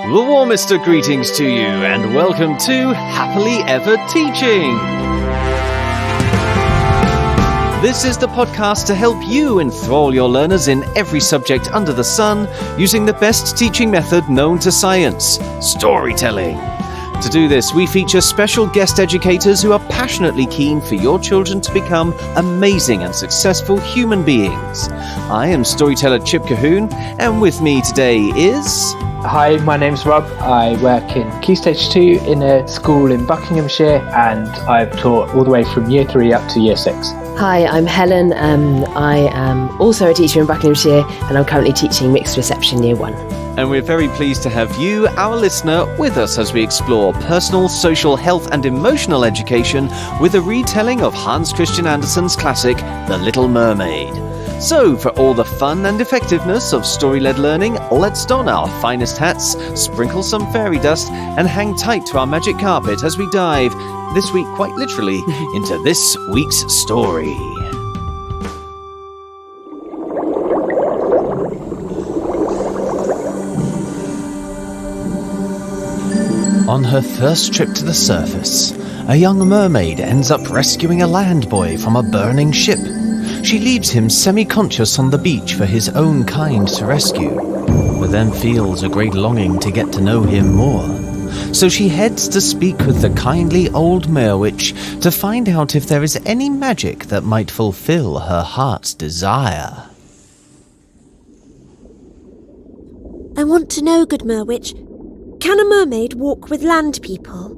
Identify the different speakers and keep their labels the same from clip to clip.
Speaker 1: The warmest of greetings to you, and welcome to Happily Ever Teaching. This is the podcast to help you enthrall your learners in every subject under the sun using the best teaching method known to science, storytelling. To do this, we feature special guest educators who are passionately keen for your children to become amazing and successful human beings. I am storyteller Chip Cahoon, and with me today is...
Speaker 2: Hi, my name's Rob. I work in Key Stage 2 in a school in Buckinghamshire, and I've taught all the way from Year 3 up to Year 6.
Speaker 3: Hi, I'm Helen. I am also a teacher in Buckinghamshire, and I'm currently teaching Mixed Reception Year 1.
Speaker 1: And we're very pleased to have you, our listener, with us as we explore personal, social, health and emotional education with a retelling of Hans Christian Andersen's classic, The Little Mermaid. So, for all the fun and effectiveness of story-led learning, let's don our finest hats, sprinkle some fairy dust, and hang tight to our magic carpet as we dive, this week quite literally, into this week's story. On her first trip to the surface, a young mermaid ends up rescuing a land boy from a burning ship. She leaves him semi-conscious on the beach for his own kind to rescue, but then feels a great longing to get to know him more. So she heads to speak with the kindly old merwitch to find out if there is any magic that might fulfill her heart's desire.
Speaker 4: I want to know, good merwitch, can a mermaid walk with land people?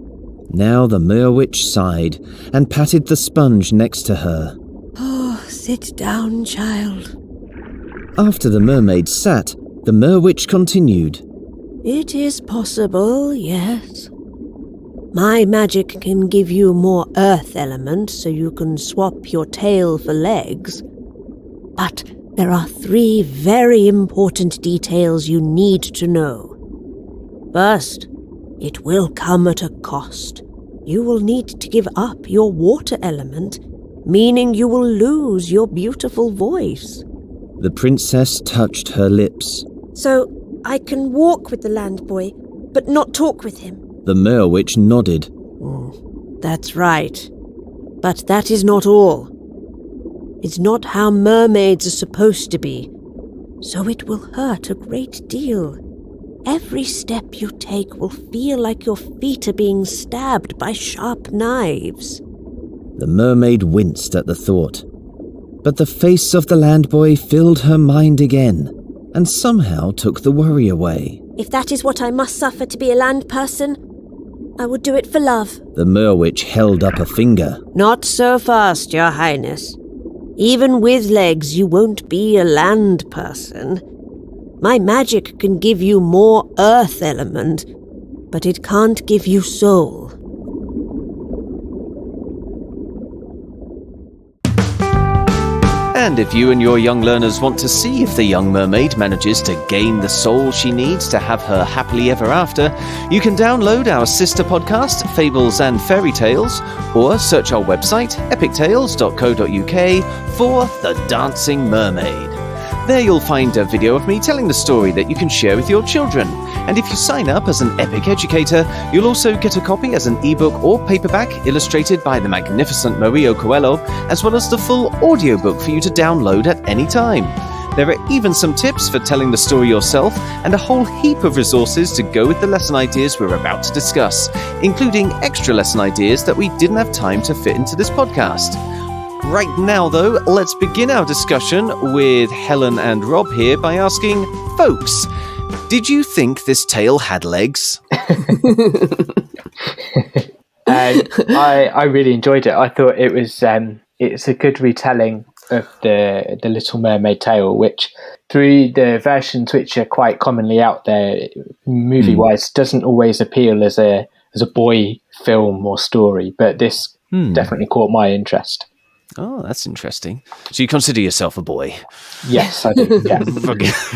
Speaker 5: Now the merwitch sighed and patted the sponge next to her.
Speaker 4: Oh, sit down, child.
Speaker 5: After the mermaid sat, the merwitch continued.
Speaker 4: It is possible, yes. My magic can give you more earth element so you can swap your tail for legs. But there are 3 very important details you need to know. First, it will come at a cost. You will need to give up your water element, meaning you will lose your beautiful voice.
Speaker 5: The princess touched her lips.
Speaker 4: So, I can walk with the land boy, but not talk with him.
Speaker 5: The merwitch nodded.
Speaker 4: That's right. But that is not all. It's not how mermaids are supposed to be. So it will hurt a great deal. Every step you take will feel like your feet are being stabbed by sharp knives.
Speaker 5: The mermaid winced at the thought. But the face of the land boy filled her mind again, and somehow took the worry away.
Speaker 4: If that is what I must suffer to be a land person, I would do it for love.
Speaker 5: The merwitch held up a finger.
Speaker 4: Not so fast, your highness. Even with legs, you won't be a land person. My magic can give you more earth element, but it can't give you soul.
Speaker 1: And if you and your young learners want to see if the young mermaid manages to gain the soul she needs to have her happily ever after, you can download our sister podcast, Fables and Fairy Tales, or search our website, epictales.co.uk, for The Dancing Mermaid. There you'll find a video of me telling the story that you can share with your children. And if you sign up as an Epic Educator, you'll also get a copy as an ebook or paperback illustrated by the magnificent Mario Coelho, as well as the full audiobook for you to download at any time. There are even some tips for telling the story yourself and a whole heap of resources to go with the lesson ideas we're about to discuss, including extra lesson ideas that we didn't have time to fit into this podcast. Right now, though, let's begin our discussion with Helen and Rob here by asking, folks, did you think this tale had legs?
Speaker 2: I really enjoyed it. I thought it was it's a good retelling of the Little Mermaid tale, which through the versions which are quite commonly out there, movie-wise, doesn't always appeal as a boy film or story. But this definitely caught my interest.
Speaker 1: Oh, that's interesting. So you consider yourself a boy?
Speaker 2: Yes, I do. Yeah.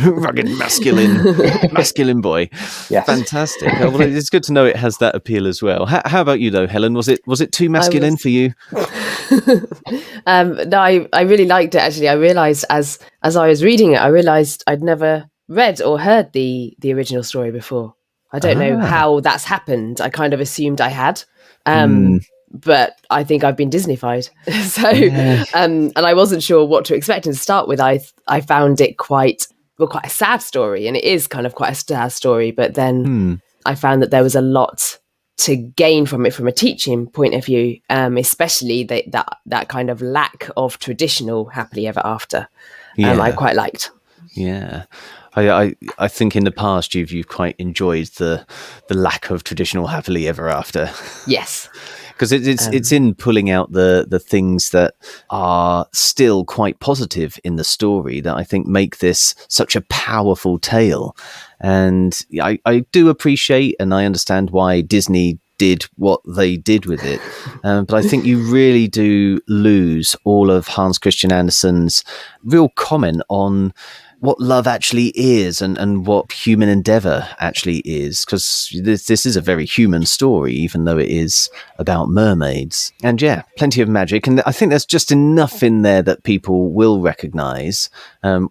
Speaker 1: rugged, masculine boy.
Speaker 2: Yes.
Speaker 1: Fantastic. Well, it's good to know it has that appeal as well. How about you, though, Helen? Was it too masculine for you?
Speaker 3: No, I really liked it. Actually, I realised as I was reading it, I realised I'd never read or heard the original story before. I don't know how that's happened. I kind of assumed I had. But I think I've been Disneyfied. And I wasn't sure what to expect. And to start with, I found it quite a sad story. And it is kind of quite a sad story. But then I found that there was a lot to gain from it from a teaching point of view, especially that kind of lack of traditional happily ever after. I quite liked.
Speaker 1: Yeah. I think in the past you've quite enjoyed the lack of traditional happily ever after.
Speaker 3: Yes.
Speaker 1: Because it's in pulling out the things that are still quite positive in the story that I think make this such a powerful tale. And I do appreciate and I understand why Disney did what they did with it. But I think you really do lose all of Hans Christian Andersen's real comment on what love actually is and what human endeavor actually is, because this is a very human story, even though it is about mermaids. And yeah, plenty of magic. And I think there's just enough in there that people will recognize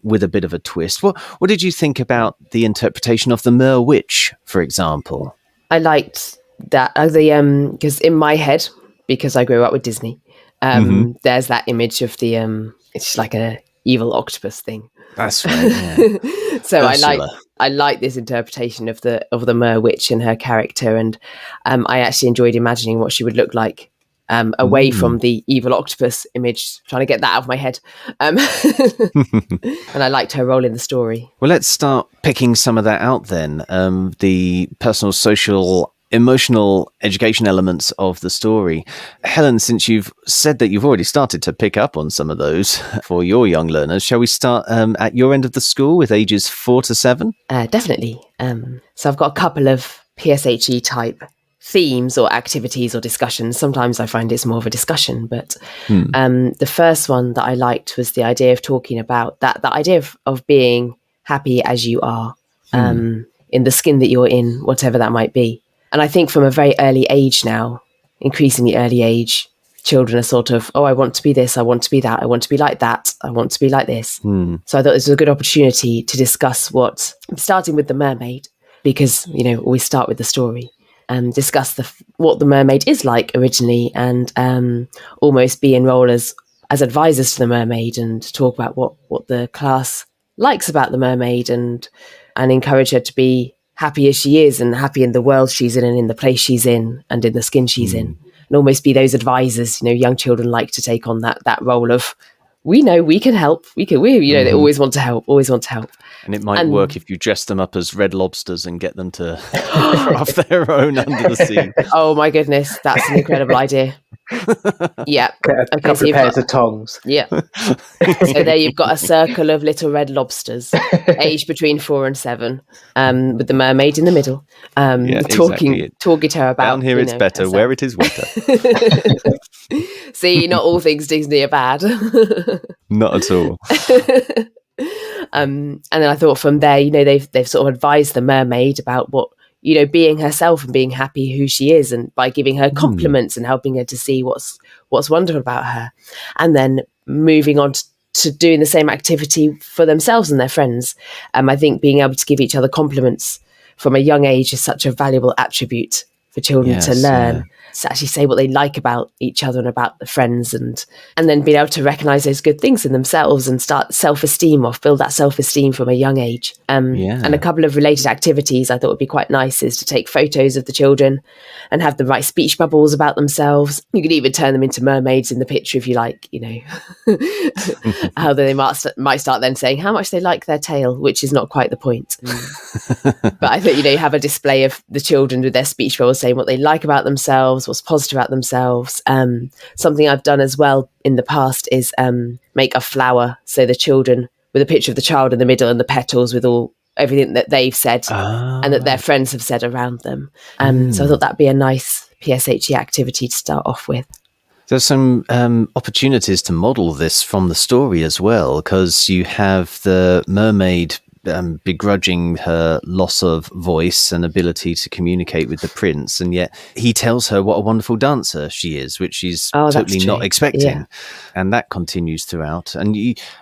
Speaker 1: with a bit of a twist. What did you think about the interpretation of the Mer Witch, for example?
Speaker 3: I liked that because in my head, because I grew up with Disney, there's that image of the it's like a evil octopus thing.
Speaker 1: That's right. Yeah.
Speaker 3: So I like this interpretation of the Mer Witch and her character, and I actually enjoyed imagining what she would look like away from the evil octopus image, trying to get that out of my head. And I liked her role in the story.
Speaker 1: Well, let's start picking some of that out then. The personal, social, emotional education elements of the story. Helen, since you've said that you've already started to pick up on some of those for your young learners, shall we start at your end of the school with ages 4 to 7?
Speaker 3: Definitely. So I've got a couple of PSHE type themes or activities or discussions. Sometimes I find it's more of a discussion, but the first one that I liked was the idea of talking about the idea of being happy as you are, in the skin that you're in, whatever that might be. And I think from a very early age now, increasingly early age, children are sort of, I want to be this, I want to be that, I want to be like that, I want to be like this. So I thought this was a good opportunity to discuss starting with the mermaid, because, we start with the story, and discuss what the mermaid is like originally, and almost be in role as advisors to the mermaid, and talk about what the class likes about the mermaid, and encourage her to be happy as she is, and happy in the world she's in, and in the place she's in, and in the skin she's in, and almost be those advisors. Young children like to take on that role of, we know we can help. They always want to help,
Speaker 1: And it might work if you dress them up as red lobsters and get them to off their own under the sea.
Speaker 3: Oh my goodness, that's an incredible idea. Yeah.
Speaker 2: A couple of pairs of tongs.
Speaker 3: Yeah. So there you've got a circle of little red lobsters, aged between 4 and 7, with the mermaid in the middle, talking to her about...
Speaker 1: Down here it's better, herself. Where it is wetter.
Speaker 3: See, not all things Disney are bad.
Speaker 1: Not at all.
Speaker 3: And then I thought from there, they've sort of advised the mermaid about what, being herself and being happy who she is, and by giving her compliments and helping her to see what's wonderful about her, and then moving on to doing the same activity for themselves and their friends. I think being able to give each other compliments from a young age is such a valuable attribute for children to learn. To actually say what they like about each other and about the friends, and then being able to recognize those good things in themselves and start build that self-esteem from a young age. And a couple of related activities I thought would be quite nice is to take photos of the children and have them write speech bubbles about themselves. You could even turn them into mermaids in the picture if you like, how they might start then saying how much they like their tail, which is not quite the point. But I think, you have a display of the children with their speech bubbles saying what they like about themselves, what's positive about themselves. Something I've done as well in the past is make a flower, so the children with a picture of the child in the middle and the petals with everything that they've said and that their friends have said around them. So I thought that'd be a nice PSHE activity to start off with.
Speaker 1: There's some opportunities to model this from the story as well, because you have the mermaid begrudging her loss of voice and ability to communicate with the prince, and yet he tells her what a wonderful dancer she is, which she's totally not expecting. Yeah. And that continues throughout. And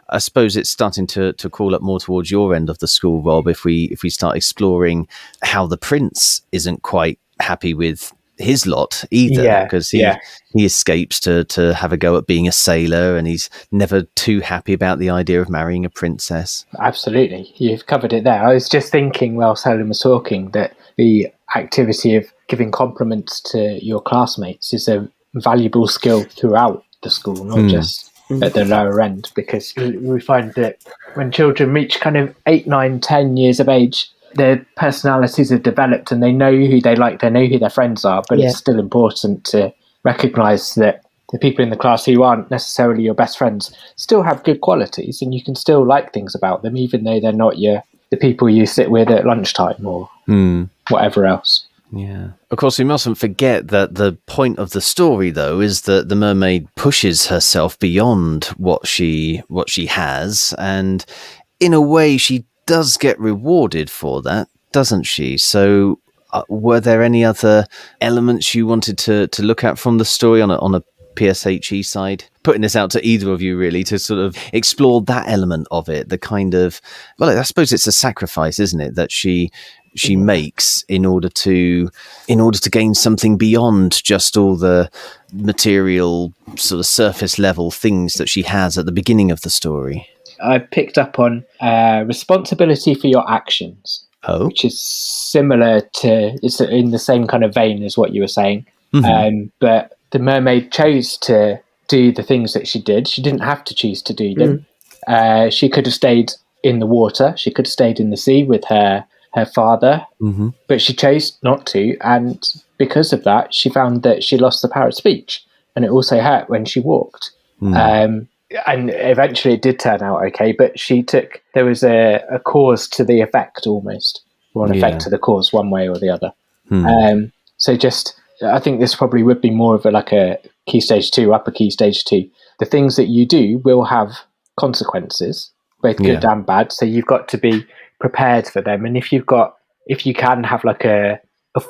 Speaker 1: I suppose it's starting to call up more towards your end of the school, Rob, if we start exploring how the prince isn't quite happy with his lot either, because he escapes to have a go at being a sailor, and he's never too happy about the idea of marrying a princess.
Speaker 2: Absolutely, you've covered it there. I was just thinking while Helen was talking that the activity of giving compliments to your classmates is a valuable skill throughout the school, not just at the lower end, because we find that when children reach kind of 8, 9, 10 years of age, their personalities have developed and they know who they like, they know who their friends are, but it's still important to recognise that the people in the class who aren't necessarily your best friends still have good qualities, and you can still like things about them, even though they're not the people you sit with at lunchtime or whatever else.
Speaker 1: Yeah. Of course, we mustn't forget that the point of the story, though, is that the mermaid pushes herself beyond what she has, and in a way she does get rewarded for that, doesn't she? So were there any other elements you wanted to look at from the story on a PSHE side? Putting this out to either of you, really, to sort of explore that element of it, the kind of, well, I suppose it's a sacrifice, isn't it, that she makes in order to gain something beyond just all the material sort of surface level things that she has at the beginning of the story.
Speaker 2: I picked up on responsibility for your actions, which is similar to, it's in the same kind of vein as what you were saying. But the mermaid chose to do the things that she did. She didn't have to choose to do them. She could have stayed in the water. She could have stayed in the sea with her father, but she chose not to. And because of that, she found that she lost the power of speech, and it also hurt when she walked. And eventually it did turn out okay, but there was a cause to the effect almost, or an effect to the cause one way or the other. So I think this probably would be more of a key stage 2, upper key stage 2. The things that you do will have consequences, both good and bad. So you've got to be prepared for them. And if you can have a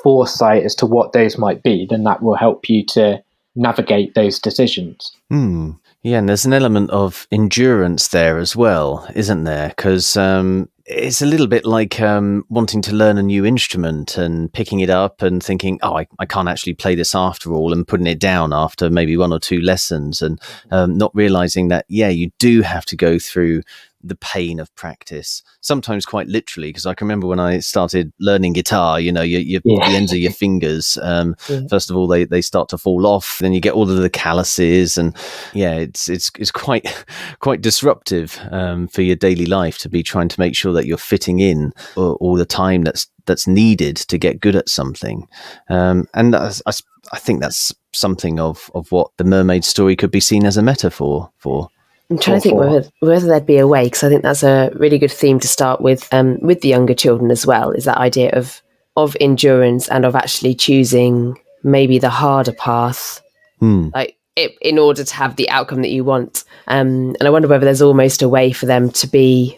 Speaker 2: foresight as to what those might be, then that will help you to navigate those decisions.
Speaker 1: Yeah, and there's an element of endurance there as well, isn't there? Because it's a little bit like wanting to learn a new instrument and picking it up and thinking, I can't actually play this after all, and putting it down after maybe 1 or 2 lessons, and not realizing that, you do have to go through the pain of practice, sometimes quite literally, because I can remember when I started learning guitar, the ends of your fingers, first of all, they start to fall off, then you get all of the calluses, and it's quite disruptive for your daily life to be trying to make sure that you're fitting in all the time that's needed to get good at something. And I think that's something of what the mermaid story could be seen as a metaphor for.
Speaker 3: I'm trying to think whether there'd be a way, because I think that's a really good theme to start with the younger children as well, is that idea of endurance and of actually choosing maybe the harder path, in order to have the outcome that you want. And I wonder whether there's almost a way for them to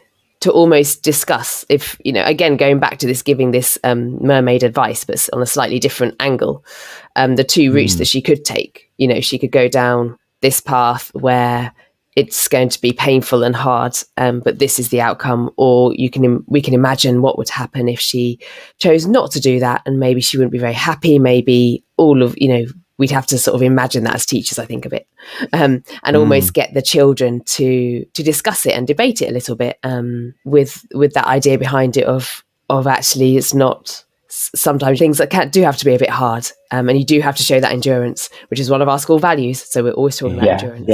Speaker 3: almost discuss, if, again, going back to this, giving this mermaid advice, but on a slightly different angle, the 2 routes that she could take. She could go down this path where it's going to be painful and hard, but this is the outcome. Or we can imagine what would happen if she chose not to do that, and maybe she wouldn't be very happy. Maybe we'd have to sort of imagine that as teachers, I think, of it, and almost get the children to discuss it and debate it a little bit, with that idea behind it of actually it's not. Sometimes things that do have to be a bit hard, and you do have to show that endurance, which is one of our school values. So we're always talking about endurance.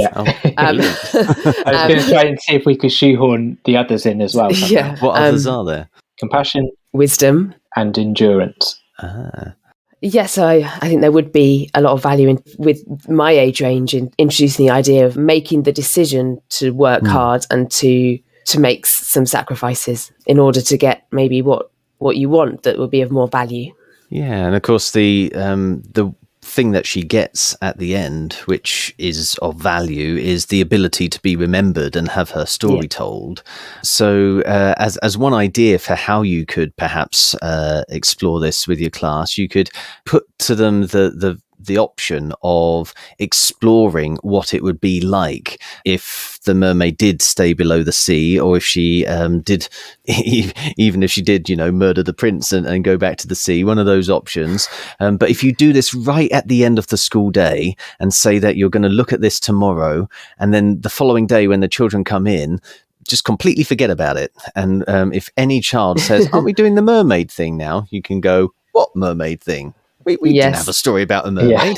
Speaker 2: I was going to try and see if we could shoehorn the others in as well.
Speaker 1: What others are there?
Speaker 2: Compassion,
Speaker 3: wisdom,
Speaker 2: and endurance.
Speaker 3: So I think there would be a lot of value with my age range in introducing the idea of making the decision to work hard and to make some sacrifices in order to get maybe what you want that would be of more value.
Speaker 1: Yeah, and of course the thing that she gets at the end, which is of value, is the ability to be remembered and have her story told. So as one idea for how you could perhaps explore this with your class, you could put to them the option of exploring what it would be like if the mermaid did stay below the sea, or if she did, even if she did, murder the prince and go back to the sea, one of those options. But if you do this right at the end of the school day and say that you're going to look at this tomorrow, and then the following day when the children come in, just completely forget about it. And if any child says, aren't we doing the mermaid thing now? You can go, what mermaid thing? We didn't have a story about a mermaid.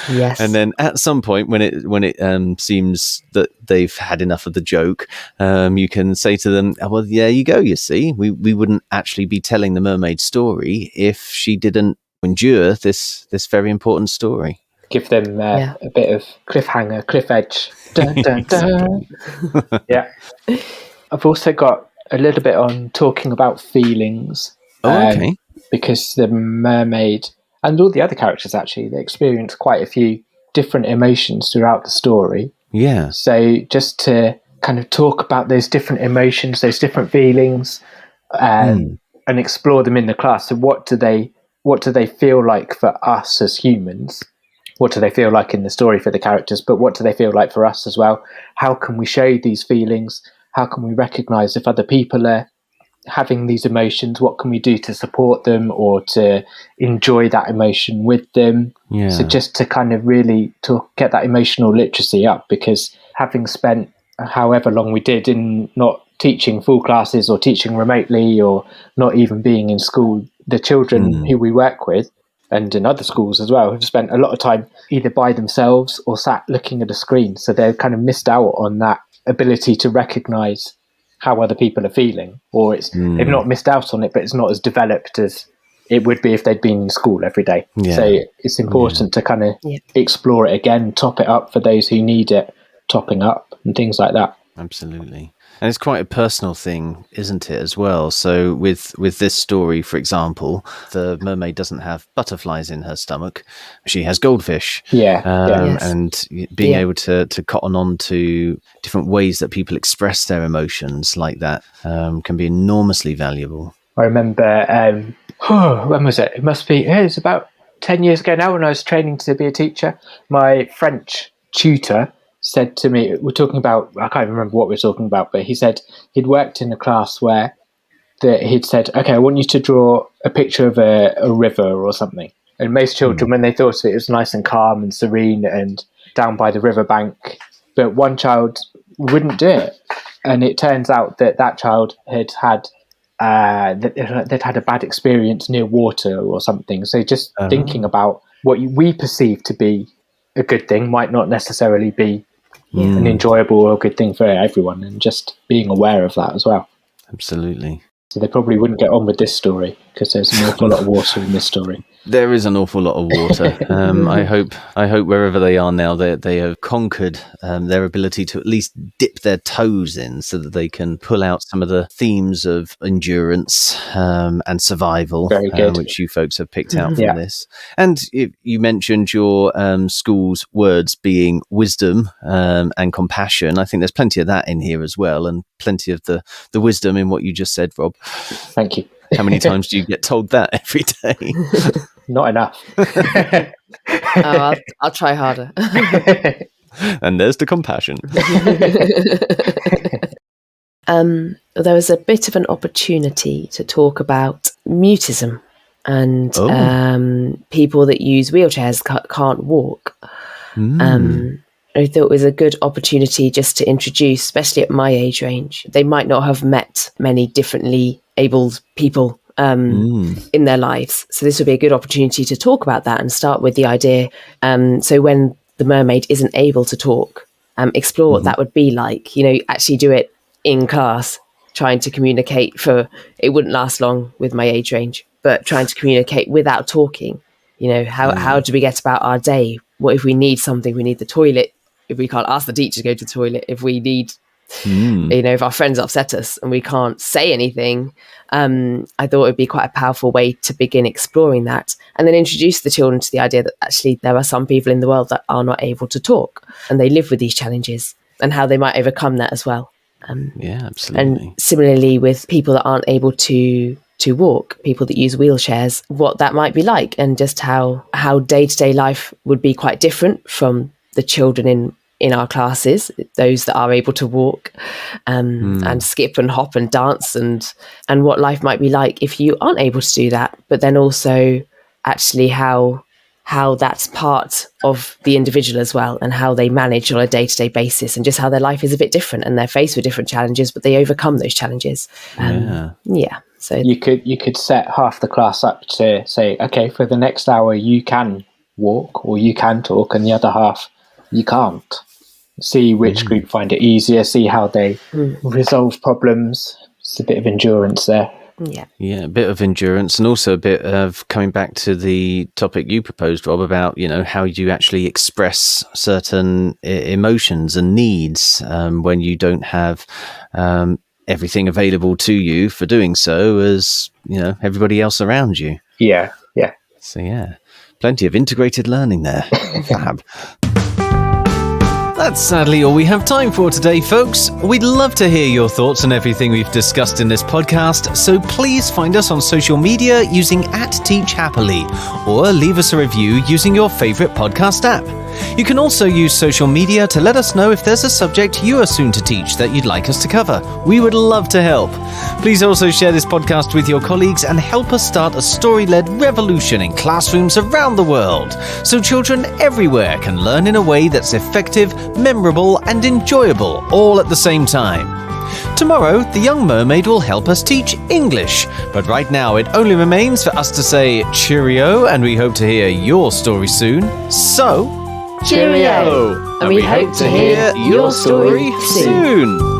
Speaker 3: Yes.
Speaker 1: And then at some point when it seems that they've had enough of the joke, you can say to them, well, there you go, you see, we wouldn't actually be telling the mermaid story if she didn't endure this very important story.
Speaker 2: Give them a bit of cliffhanger, cliff edge. Dun, dun, dun. Yeah. I've also got a little bit on talking about feelings.
Speaker 1: Okay.
Speaker 2: Because the mermaid and all the other characters, actually, they experience quite a few different emotions throughout the story.
Speaker 1: Yeah.
Speaker 2: So just to kind of talk about those different emotions, those different feelings, and explore them in the class. So what do they feel like for us as humans? What do they feel like in the story for the characters? But what do they feel like for us as well? How can we show these feelings? How can we recognize if other people are having these emotions? What can we do to support them or to enjoy that emotion with them?
Speaker 1: Yeah.
Speaker 2: So just to kind of really to get that emotional literacy up, because having spent however long we did in not teaching full classes or teaching remotely or not even being in school, the children who we work with and in other schools as well have spent a lot of time either by themselves or sat looking at a screen. So they're kind of missed out on that ability to recognize how other people are feeling, or they've not missed out on it, but it's not as developed as it would be if they'd been in school every day.
Speaker 1: Yeah.
Speaker 2: So it's important to kind of explore it again, top it up for those who need it topping up and things like that.
Speaker 1: Absolutely. And it's quite a personal thing, isn't it, as well? So with this story, for example, the mermaid doesn't have butterflies in her stomach. She has goldfish. And being able to cotton on to different ways that people express their emotions like that can be enormously valuable.
Speaker 2: I remember, when was it? It was about 10 years ago now when I was training to be a teacher. My French tutor said to me, we're talking about, I can't remember what we're talking about, but he said he'd worked in a class where he'd said, okay, I want you to draw a picture of a river or something. And most children, when they thought of it, it was nice and calm and serene and down by the riverbank. But one child wouldn't do it. And it turns out that child had they'd had a bad experience near water or something. So just thinking about what we perceive to be a good thing might not necessarily be an enjoyable or good thing for everyone, and just being aware of that as well.
Speaker 1: Absolutely.
Speaker 2: So they probably wouldn't get on with this story because there's an awful lot of water in this story.
Speaker 1: There is an awful lot of water. I hope wherever they are now, they have conquered their ability to at least dip their toes in, so that they can pull out some of the themes of endurance and survival, which you folks have picked out from this. And you mentioned your school's words being wisdom and compassion. I think there's plenty of that in here as well, and plenty of the wisdom in what you just said, Rob.
Speaker 2: Thank you.
Speaker 1: How many times do you get told that every day?
Speaker 2: Not enough.
Speaker 3: I'll try harder.
Speaker 1: And there's the compassion.
Speaker 3: There was a bit of an opportunity to talk about mutism and people that use wheelchairs can't walk. I thought it was a good opportunity just to introduce, especially at my age range. They might not have met many differently abled people in their lives. So this would be a good opportunity to talk about that and start with the idea. So when the mermaid isn't able to talk, explore what that would be like, actually do it in class, trying to communicate it wouldn't last long with my age range, but trying to communicate without talking. How do we get about our day? What if we need something? We need the toilet. If we can't ask the teacher to go to the toilet, if we need You know, if our friends upset us and we can't say anything, I thought it would be quite a powerful way to begin exploring that, and then introduce the children to the idea that actually there are some people in the world that are not able to talk and they live with these challenges, and how they might overcome that as well.
Speaker 1: Yeah, absolutely.
Speaker 3: And similarly with people that aren't able to walk, people that use wheelchairs, what that might be like, and just how day-to-day life would be quite different from the children in our classes, those that are able to walk and skip and hop and dance, and what life might be like if you aren't able to do that, but then also actually how that's part of the individual as well, and how they manage on a day-to-day basis, and just how their life is a bit different and they're faced with different challenges, but they overcome those challenges. So
Speaker 2: you could set half the class up to say, okay, for the next hour you can walk or you can talk, and the other half you can't. See which group find it easier, see how they resolve problems. It's a bit of endurance there.
Speaker 1: Yeah, a bit of endurance, and also a bit of coming back to the topic you proposed, Rob, about, you know, how you actually express certain emotions and needs when you don't have everything available to you for doing so as, you know, everybody else around you.
Speaker 2: Yeah.
Speaker 1: So yeah, plenty of integrated learning there. Fab. That's sadly all we have time for today, folks. We'd love to hear your thoughts on everything we've discussed in this podcast, so please find us on social media using @TeachHappily, or leave us a review using your favourite podcast app. You can also use social media to let us know if there's a subject you are soon to teach that you'd like us to cover. We would love to help. Please also share this podcast with your colleagues and help us start a story-led revolution in classrooms around the world, so children everywhere can learn in a way that's effective, memorable and enjoyable all at the same time. Tomorrow, the young mermaid will help us teach English, but right now it only remains for us to say cheerio, and we hope to hear your story soon. So,
Speaker 3: cheerio!
Speaker 1: And we hope to hear your story soon.